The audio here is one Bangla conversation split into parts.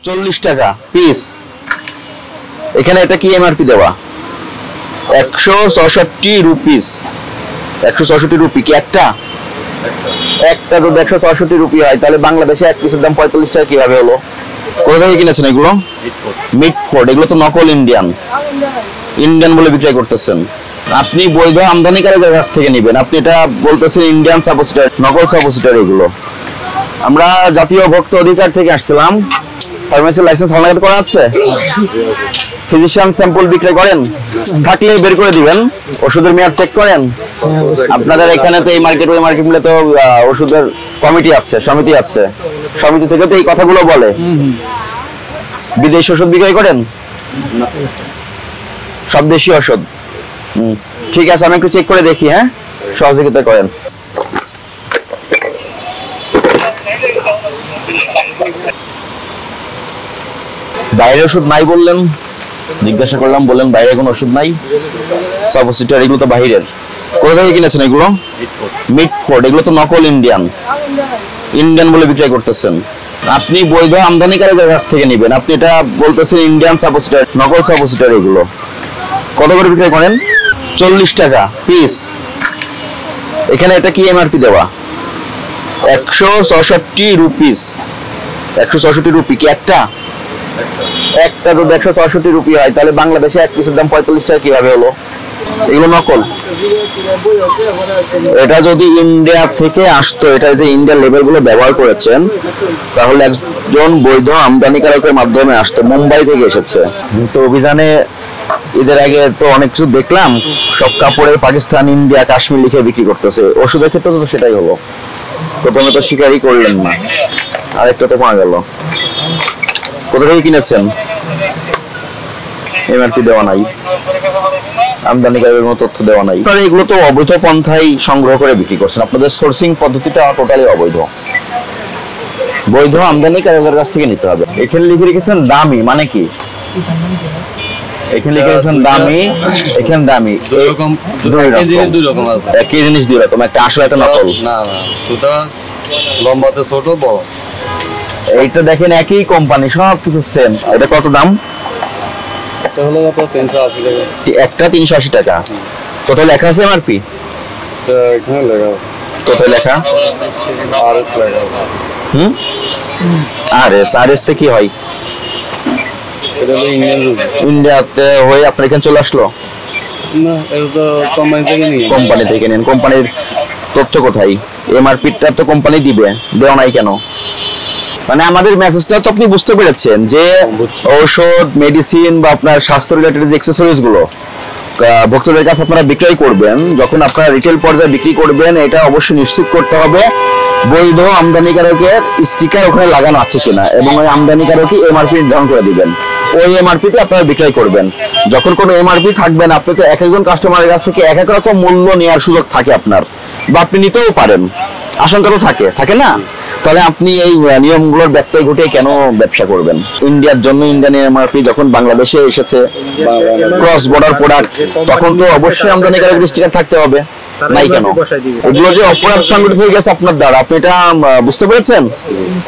40 টাকা পিস। এখানে এটা কি এমআরপি দেওয়া 166 রুপিস। 166 রুপি কি একটা যদি 166 রুপি হয় তাহলে বাংলাদেশে এক পিসের দাম 45 টাকা কিভাবে হলো? কোথা থেকে কিনেছেন এগুলো? মিটফোর্ড। এগুলো তো নকল ইন্ডিয়ান বলে বিক্রয় করতেছেন। আপনি বৈধ আমদানিকারকের কাছ থেকে নেবেন, আপনি এটা বলতেছেন ইন্ডিয়ান সাপোজিটর, নকল সাপোজিটর এগুলো। আমরা জাতীয় ভোক্তা অধিকার থেকে আসছিলাম। ফার্মেসি লাইসেন্স হালনাগাদ করা আছে? ফিজিশিয়ান স্যাম্পল বিক্রয় করেন? থাকলে বের করে দিবেন। ওষুধের মেয়াদ চেক করেন? আপনাদের এখানে তো এই মার্কেট ওই মার্কেট মিলে তো ওষুধের কমিটি আছে, সমিতি আছে, সমিতি থেকে তো এই কথাগুলো বলে। বিদেশি ওষুধ বিক্রয় করেন? সব দেশি ওষুধ। ঠিক আছে, আমি একটু চেক করে দেখি। হ্যাঁ, সহযোগিতা করেন। বাইরের ওষুধ নাই বললেন, জিজ্ঞাসা করলাম, বললেন বাইরে কোনো ওষুধ নাই। সাপোজিটর এগুলো তো বাইরের। কোথা থেকে কিনেছেন এগুলো? মিটফোর্ড। এগুলো তো নকল ইন্ডিয়ান বলে বিক্রয় করতেছেন। আপনি বৈধ আমদানিকারকের কাছ থেকে নেবেন, আপনি এটা বলতেছেন ইন্ডিয়ান সাপোজিটর, নকল সাপোজিটর এগুলো। কত করে বিক্রয় করেন? 40 টাকা পিস। এখানে এটা কি এমআরপি দেওয়া 166 রুপিস। 166 রুপি কি একটা যদি 166 রুপি হয় তাহলে বাংলাদেশে এক পিসের দাম 45 টাকা কিভাবে হলো? এগুলো নকল। এটা যদি ইন্ডিয়া থেকে আসতো, এটা যে ইন্ডিয়ান লেবেল গুলো ব্যবহার করেছেন, তাহলে একজন বৈধ আমদানিকারকের মাধ্যমে আসতো। মুম্বাই থেকে এসেছে। তো অভিযানে ঈদের আগে তো অনেক কিছু দেখলাম, সব কাপড়ে পাকিস্তান, ইন্ডিয়া, কাশ্মীর লিখে বিক্রি করতেছে। ওষুধের ক্ষেত্রে তো সেটাই হলো। প্রথমে তো স্বীকারই করলেন না, আরেকটা তো পাওয়া গেল। কোথা থেকে কিনেছেন? এমআরপি দেওয়া নাই, আমদানিকারকের কোনো তথ্য দেওয়া নাই। এগুলো তো অবৈধ পন্থায় সংগ্রহ করে বিক্রি করছেন। আপনাদের সোর্সিং পদ্ধতিটা টোটালি অবৈধ। বৈধ আমদানিকারকের কাছ থেকে নিতে হবে। এখানে লিখে রেখেছেন দামি, মানে কি? এখানে লিখে রেখেছেন দামি, এখানে দামি। দুই রকম আছে। একই জিনিস দুই রকম, একটা আসল একটা নকল। না না, ছোট লম্বাতে ছোট, বড়। এইটা দেখেন একই কোম্পানি, সব কিছু সেম। এটা কত দাম? এটা হলো 380 টাকা। একটা 380 টাকা। কোথায় লেখা আছে এমআরপি? এখানে লেখা। কোথায় লেখা? আরএস লেখা। আরএস তে কি হয়? এটা হলো ইন্ডিয়াতে হয়ে আপনার এখানে চলে আসলো? না, এটা তো কোম্পানি থেকে নিয়ে। কোম্পানি থেকে নেন। কোম্পানির তথ্য কোথায়? এমআরপিটা তো কোম্পানি দিবে, দেওয়া নাই কেন? মানে আমাদের মেসেজটা তো আপনি বুঝতে পেরেছেন যে ঔষধ, মেডিসিন বা আপনার স্বাস্থ্য রিলেটেড যে অ্যাকসেসরিজ গুলো ভক্তদের কাছে আপনারা বিক্রয় করবেন, যখন আপনারা রিটেল পর্যায়ে বিক্রি করবেন, এটা অবশ্যই নিশ্চিত করতে হবে বৈধ আমদানিকারকের স্টিকার ওখানে লাগানো আছে কিনা, এবং ওই আমদানিকারকই এমআরপি নির্ধারণ করে দিবেন। ওই এমআরপিতে আপনারা বিক্রয় করবেন। যখন কোনো এমআরপি থাকবে না, আপনি তো এক একজন কাস্টমারের কাছ থেকে এক এক রকম মূল্য নেওয়ার সুযোগ থাকে আপনার, বা আপনি নিতেও পারেন, আশঙ্কা তো থাকে না? তাহলে আপনি এই নিয়মগুলোর ব্যত্যয় ঘটে কেন ব্যবসা করবেন? ইন্ডিয়ার জন্য ইন্ডিয়ান এমআরপি যখন বাংলাদেশে এসেছে, ক্রস বর্ডার প্রোডাক্ট, তখন তো অবশ্যই আমদানিকারকের স্টিকার থাকতে হবে। নাই কেন? এগুলো যে অপরাধ সংগঠিত হয়ে গেছে আপনার দ্বারা, আপনি এটা বুঝতে পেরেছেন?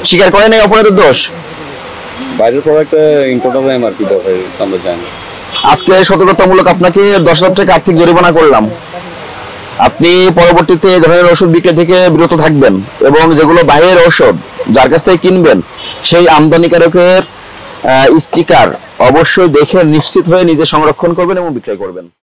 স্বীকার করেন এই অপরাধের দোষ? বাইরের প্রোডাক্টে ইম্পোর্টার এমআরপি দেওয়া হয়, আমরা জানি। আজকে সতর্কতামূলক আপনাকে 10,000 টাকা আর্থিক জরিমানা করলাম। আপনি পরবর্তীতে এই ধরনের ওষুধ বিক্রি থেকে বিরত থাকবেন, এবং যেগুলো বাইরের ওষুধ যার কাছ থেকে কিনবেন, সেই আমদানিকারকের স্টিকার অবশ্যই দেখে নিশ্চিত হয়ে নিজে সংরক্ষণ করবেন এবং বিক্রয় করবেন।